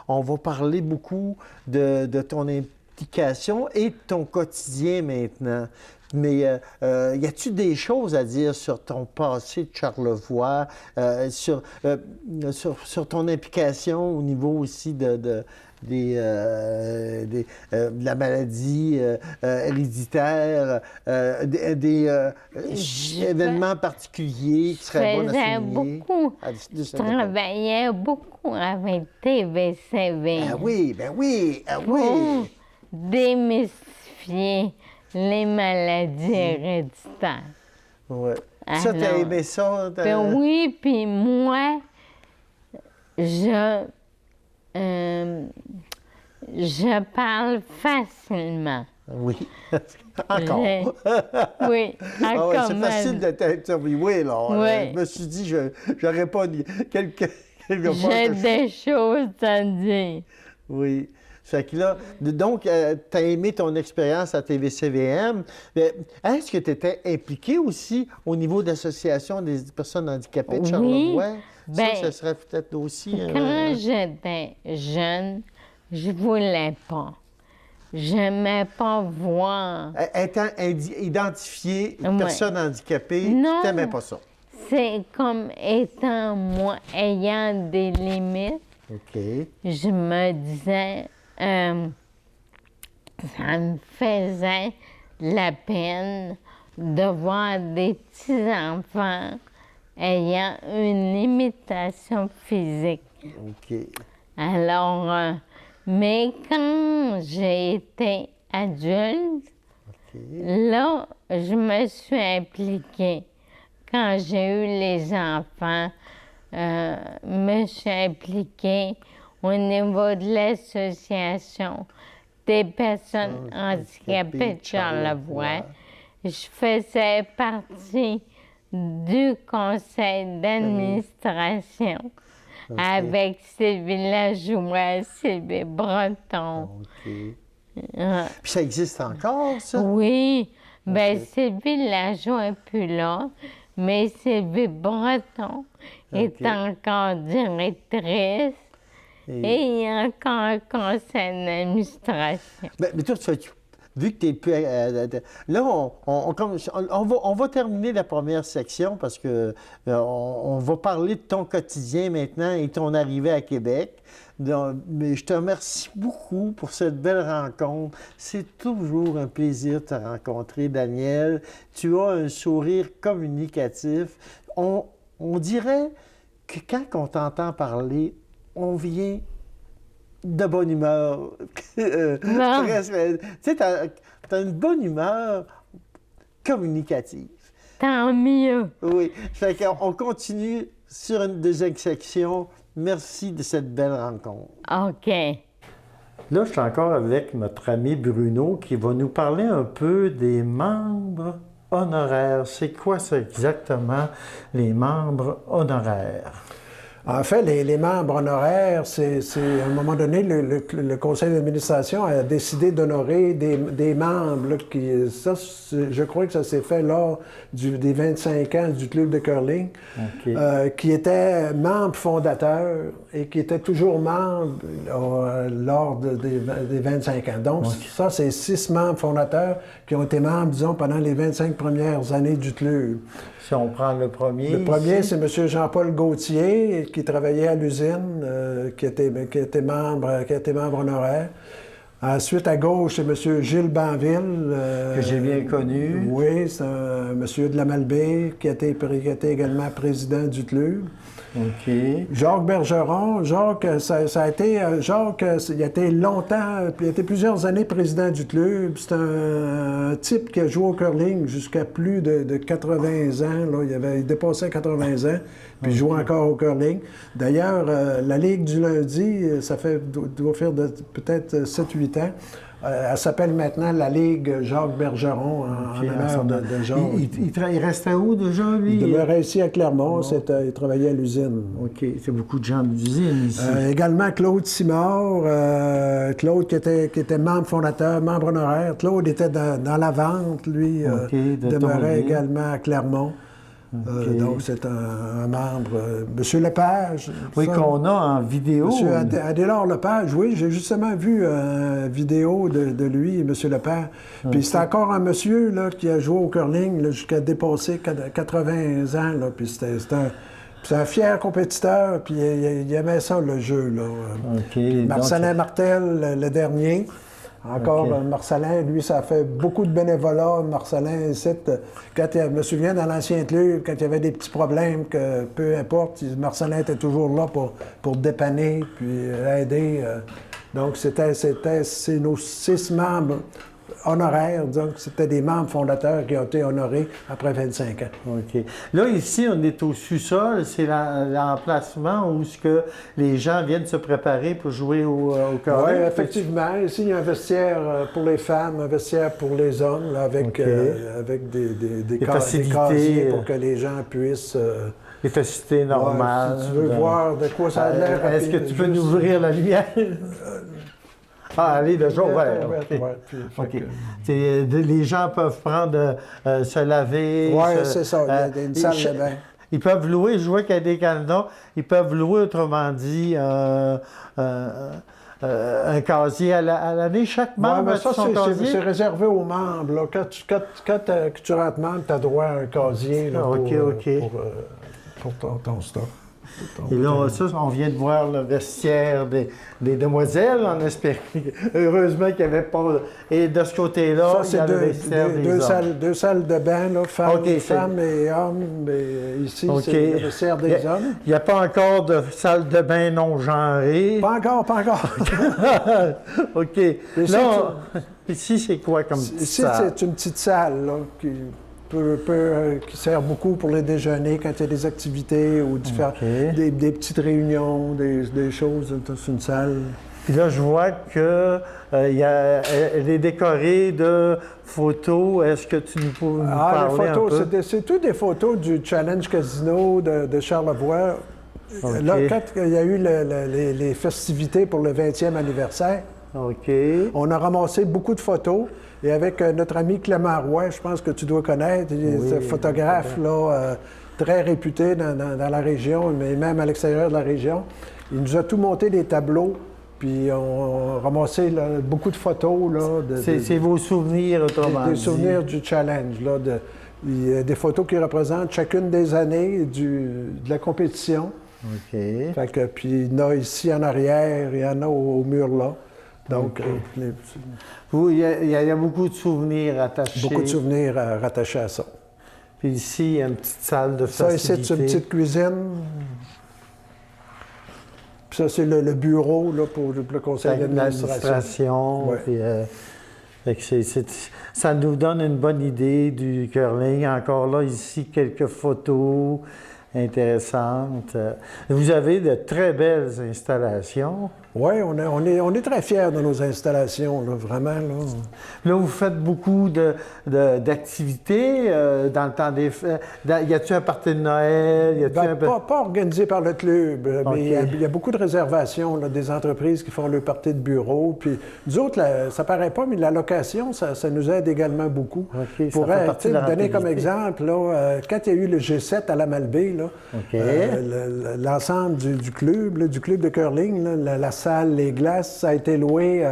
on va parler beaucoup de ton implication et de ton quotidien maintenant. Mais y a-t-il des choses à dire sur ton passé de Charlevoix, sur ton implication au niveau aussi de la maladie héréditaire, des événements particuliers qui seraient bons à souligner? Je travaillais beaucoup avec TVCV. Ah oui, ben oui, ah pour oui! démystifier les maladies héréditaires. Ouais. Ça, t'as Alors, aimé ça? Ben oui, puis moi, je parle facilement. Oui. Encore. Oui, Ah encore. ouais, c'est facile de t'interviewer, là. Oui. Je me suis dit, j'aurais pas quelque J'ai des choses à dire. Oui. Fait que là, donc, tu as aimé ton expérience à TVCVM. Mais est-ce que tu étais impliqué aussi au niveau de l'Association des personnes handicapées de Charlevoix? Ben, ça serait peut-être aussi... Quand j'étais jeune, je voulais pas. J'aimais pas voir. Étant identifiée personne handicapée, tu n'aimais pas ça? C'est comme étant moi, ayant des limites. OK. Je me disais, ça me faisait la peine de voir des petits-enfants ayant une limitation physique. OK. Alors, mais quand j'ai été adulte, là, je me suis impliquée. Quand j'ai eu les enfants, me suis impliquée au niveau de l'association des personnes handicapées de Charlevoix. Je faisais partie du conseil d'administration avec ces villageois, Sylvie Breton. OK. Puis ça existe encore, ça? Oui. Bien, Sylvie villageois n'est plus là, mais Sylvie Breton est encore directrice. Et il y a encore un conseil d'administration. Mais toi, vu que tu es plus... là, on va terminer la première section parce que on va parler de ton quotidien maintenant et ton arrivée à Québec. Donc, mais je te remercie beaucoup pour cette belle rencontre. C'est toujours un plaisir de te rencontrer, Daniel. Tu as un sourire communicatif. On dirait que quand on t'entend parler, on vient de bonne humeur. Tu sais, tu as une bonne humeur communicative. Tant mieux. Oui. Fait qu'on continue sur une deuxième section. Merci de cette belle rencontre. OK. Là, je suis encore avec notre ami Bruno qui va nous parler un peu des membres honoraires. C'est quoi ça exactement, les membres honoraires? En fait, les membres honoraires, c'est à un moment donné, le conseil d'administration a décidé d'honorer des membres. Là, je crois que ça s'est fait lors des 25 ans du club de curling, qui étaient membres fondateurs et qui étaient toujours membres lors des 25 ans. Donc, ça, c'est 6 membres fondateurs qui ont été membres, disons, pendant les 25 premières années du club. Si on prend le premier. Le premier, c'est M. Jean-Paul Gauthier, qui travaillait à l'usine, qui était membre honoraire. Ensuite, à gauche, c'est M. Gilles Banville. Que j'ai bien connu. Oui, c'est un monsieur de la Malbaie, qui a été également président du club. OK. Jacques Bergeron. Jacques, il a été longtemps, il a été plusieurs années président du club. C'est un type qui a joué au curling jusqu'à plus de 80 ans. Là. Il dépassait 80 ans, puis il jouait encore au curling. D'ailleurs, la Ligue du lundi, ça doit faire peut-être 7-8 militants. Elle s'appelle maintenant la Ligue Jacques Bergeron, en honneur de Jacques. Il restait où déjà, lui? Il demeurait ici à Clermont, il travaillait à l'usine. OK, c'est beaucoup de gens de l'usine ici. Également Claude Simard, Claude qui était membre fondateur, membre honoraire. Claude était dans la vente, lui, demeurait également à Clermont. Donc, c'est un membre. Monsieur Lepage. Oui, qu'on a en vidéo. Monsieur Adélard Lepage, oui, j'ai justement vu une vidéo de lui, Monsieur Lepage. Puis c'est encore un monsieur là, qui a joué au curling jusqu'à dépasser 80 ans. Là, puis c'est un fier compétiteur, puis il aimait ça, le jeu. Là. Marcelin Martel, le dernier. Encore, Marcelin, lui, ça a fait beaucoup de bénévolat. Marcelin, je me souviens dans l'ancien club, quand il y avait des petits problèmes, que peu importe, Marcelin était toujours là pour dépanner, puis aider. Donc, c'est nos 6 membres honoraires, donc c'était des membres fondateurs qui ont été honorés après 25 ans. OK. Là, ici, on est au sous-sol, c'est l'emplacement où les gens viennent se préparer pour jouer au curling. Oui, effectivement. Ici, il y a un vestiaire pour les femmes, un vestiaire pour les hommes, là, avec des casiers pour que les gens puissent... les facilités normales. Si tu veux voir de quoi ça a l'air... Est-ce que tu peux nous ouvrir la lumière? Allez, déjà ouvert. Les gens peuvent prendre, se laver. Oui, c'est ça. Il y a une salle de bain. Ils peuvent louer, je vois qu'il y a des canons, ils peuvent louer, autrement dit, un casier à l'année. Chaque membre a son casier. C'est réservé aux membres. Là. Quand tu rentres membre, tu as droit à un casier là, pour ton stock. Et là, ça, on vient de voir le vestiaire des demoiselles, en espérant. Heureusement qu'il n'y avait pas... Et de ce côté-là, il y a le vestiaire des hommes. Deux salles de bain, là, femmes et hommes. Mais ici, c'est le vestiaire des hommes. Il n'y a pas encore de salle de bain non genrée. Pas encore. OK. Là, ici, c'est quoi comme petite salle? Ici, c'est une petite salle, là, qui sert beaucoup pour les déjeuners quand il y a des activités ou des petites réunions, des choses. C'est une salle. Puis là, je vois que elle est décorée de photos. Est-ce que tu nous peux nous parler les photos, un peu? C'est toutes des photos du Challenge Casino de Charlevoix. Là, quand il y a eu les festivités pour le 20e anniversaire, on a ramassé beaucoup de photos. Et avec notre ami Clément Roy, je pense que tu dois connaître, il est un photographe là, très réputé dans la région, mais même à l'extérieur de la région. Il nous a tout monté des tableaux, puis on a ramassé là, beaucoup de photos. C'est vos souvenirs, autrement dit. Des souvenirs du challenge. Là, il y a des photos qui représentent chacune des années de la compétition. Fait que, puis il y en a ici en arrière, il y en a au mur là. Donc, il y a beaucoup de souvenirs attachés. Beaucoup de souvenirs rattachés à ça. Puis ici, il y a une petite salle de facilité. Ça, ici, c'est une petite cuisine. Puis ça, c'est le bureau là, pour le conseil d'administration. Ça nous donne une bonne idée du curling. Encore là, ici, quelques photos intéressantes. Vous avez de très belles installations. Oui, on est très fiers de nos installations, là, vraiment. Là, vous faites beaucoup d'activités dans le temps des fêtes. Y a-t-il un party de Noël? Pas organisé par le club, mais il y a beaucoup de réservations, là, des entreprises qui font le party de bureau. Puis nous autres, ça paraît pas, mais la location, ça nous aide également beaucoup. Pour donner comme exemple, là, quand il y a eu le G7 à la Malbaie, l'ensemble du club de curling, là, la salle, les glaces, ça a été loué,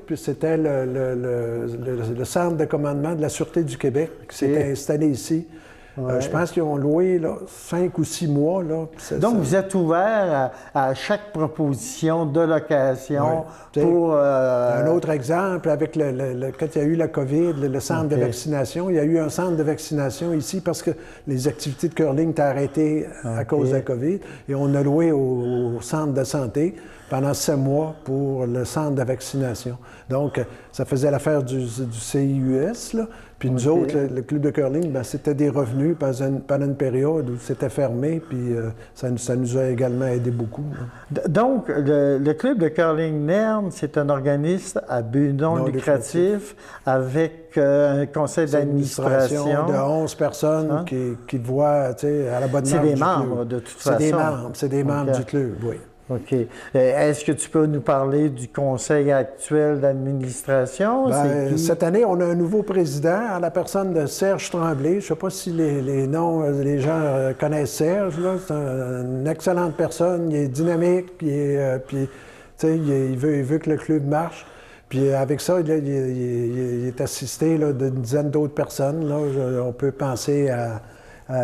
puis c'était le centre de commandement de la Sûreté du Québec qui s'était installé ici. Je pense qu'ils ont loué 5 ou 6 mois. Là, donc, vous êtes ouvert à chaque proposition de location pour... Un autre exemple, avec quand il y a eu la COVID, le centre de vaccination, il y a eu un centre de vaccination ici parce que les activités de curling étaient arrêtées à cause de la COVID. Et on a loué au centre de santé pendant 7 mois pour le centre de vaccination. Donc, ça faisait l'affaire du CIUS, là. Puis nous OK. autres, le club de curling, ben, c'était des revenus pendant une période où c'était fermé, puis ça nous a également aidé beaucoup, là. Donc, le club de curling NERM, c'est un organisme à but non lucratif avec un conseil C'est une d'administration. de 11 personnes Hein? qui voient, tu sais, à l'abonnement C'est des du membres, club. de toute façon. C'est des membres OK. du club, oui. OK. Est-ce que tu peux nous parler du conseil actuel d'administration? Ben, C'est qui? cette année, on a un nouveau président, en la personne de Serge Tremblay. Je ne sais pas si les noms, les gens connaissent Serge, là. C'est une excellente personne. Il est dynamique, puis, tu sais, il veut que le club marche. Puis avec ça, là, il est assisté là, d'une dizaine d'autres personnes, là. On peut penser à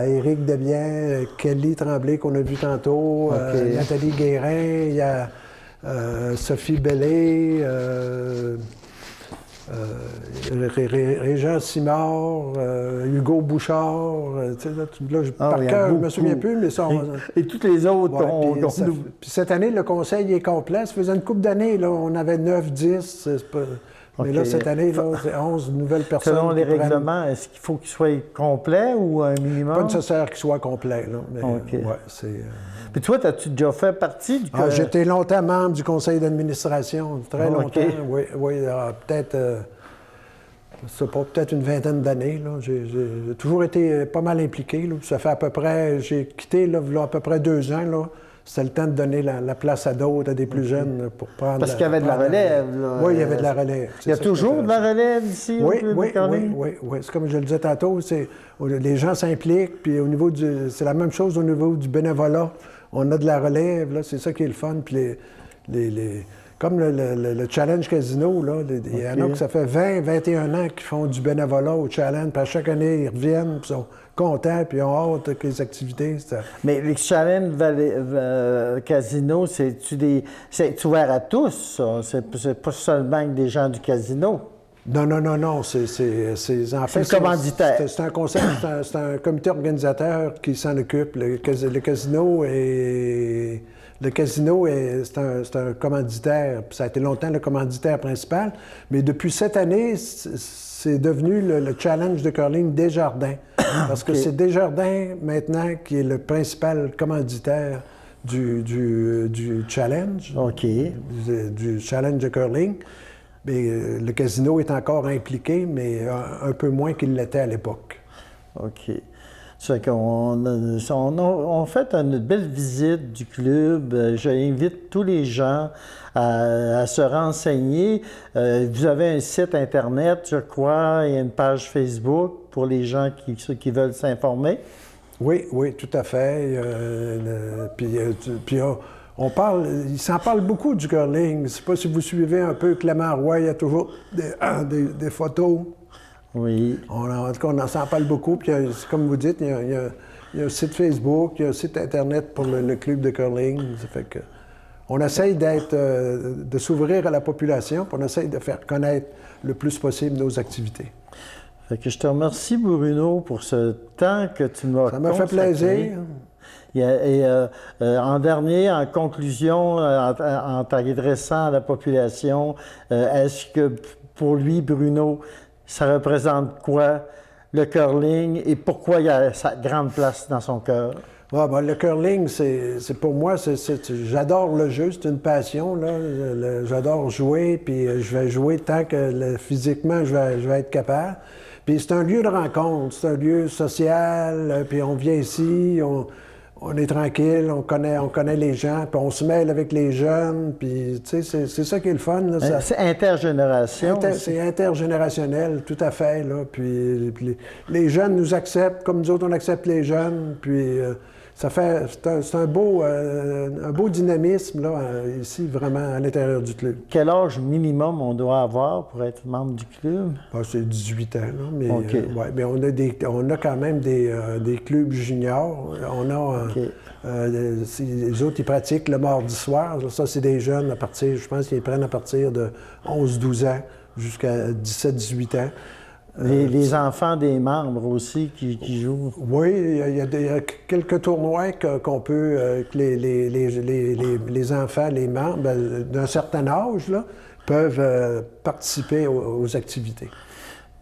Éric Debien, Kelly Tremblay qu'on a vu tantôt, OK. Nathalie Guérin, il y a Sophie Bellé, Régent Simard, Hugo Bouchard, tu sais, là, par il y a cœur, je ne me beaucoup. souviens plus, mais ça... Et toutes les autres Ouais, qu'on puis puis cette année, le conseil est complet. Ça faisait une couple d'années, là, on avait 9, 10. Mais OK. là, cette année, là, c'est 11 nouvelles personnes. Selon les qui prennent. règlements, est-ce qu'il faut qu'il soit complet ou un minimum? Pas nécessaire qu'il soit complet, là. Mais, OK. ouais, c'est... Puis toi, as-tu déjà fait partie du... J'étais longtemps membre du conseil d'administration, très OK. longtemps. Oui, peut-être... c'est pas peut-être une vingtaine d'années, là. J'ai toujours été pas mal impliqué, là. Ça fait à peu près... J'ai quitté, là, à peu près 2 ans, là. C'était le temps de donner la place à d'autres, à des plus jeunes, là, pour prendre... Parce qu'il y avait de la relève, là. Oui, il y avait de la relève. Il y a toujours de la relève ici au club de curling? Oui. C'est comme je le disais tantôt, les gens s'impliquent, puis au niveau c'est la même chose au niveau du bénévolat. On a de la relève, là, c'est ça qui est le fun. Puis comme le Challenge Casino, là, il y en a que ça fait 20, 21 ans qu'ils font du bénévolat au Challenge, puis à chaque année, ils reviennent, puis ils sont contents, puis ils ont hâte que les activités... Mais les Challenge Casino, c'est ouvert à tous, ça? C'est pas seulement que des gens du casino. Non. En fait, le commanditaire. C'est un conseil, c'est un comité organisateur qui s'en occupe. Le casino c'est un commanditaire. Puis ça a été longtemps le commanditaire principal. Mais depuis cette année, c'est devenu le Challenge de curling Desjardins. Parce que c'est Desjardins, maintenant, qui est le principal commanditaire du Challenge. OK. Du Challenge de curling. Mais le casino est encore impliqué, mais un peu moins qu'il l'était à l'époque. OK. Ça fait on fait une belle visite du club. J'invite tous les gens à se renseigner. Vous avez un site Internet, je crois, et une page Facebook pour les gens qui veulent s'informer. Oui, tout à fait. Il s'en parle beaucoup du curling. Je ne sais pas si vous suivez un peu Clément Roy, il y a toujours des photos. Oui. En tout cas, on s'en parle beaucoup. Puis, comme vous dites, il y a un site Facebook, il y a un site Internet pour le club de curling. Ça fait que on essaye de s'ouvrir à la population, puis on essaye de faire connaître le plus possible nos activités. Fait que je te remercie, Bruno, pour ce temps que tu m'as consacré. Ça m'a fait plaisir. En dernier, en conclusion, en t'adressant à la population, est-ce que pour lui, Bruno, ça représente quoi le curling et pourquoi il a sa grande place dans son cœur? Le curling, c'est pour moi, j'adore le jeu, c'est une passion, là. J'adore jouer, puis je vais jouer tant que physiquement je vais être capable. Puis c'est un lieu de rencontre, c'est un lieu social, puis on vient ici, on est tranquille, on connaît les gens, puis on se mêle avec les jeunes, puis tu sais, c'est ça qui est le fun. Là, c'est intergénération. C'est intergénérationnel, tout à fait, là. Puis les jeunes nous acceptent comme nous autres, on accepte les jeunes, puis c'est un beau dynamisme, là, ici, vraiment, à l'intérieur du club. Quel âge minimum on doit avoir pour être membre du club? C'est 18 ans, là, mais, OK. Mais on a quand même des clubs juniors. On a... les autres, ils pratiquent le mardi soir. Ça, c'est des jeunes à partir, je pense qu'ils prennent à partir de 11-12 ans jusqu'à 17-18 ans. Les enfants des membres aussi qui jouent. Oui, il y a quelques tournois qu'on peut, que les enfants, les membres d'un certain âge, là, peuvent participer aux activités.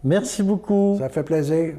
Merci beaucoup. Ça fait plaisir.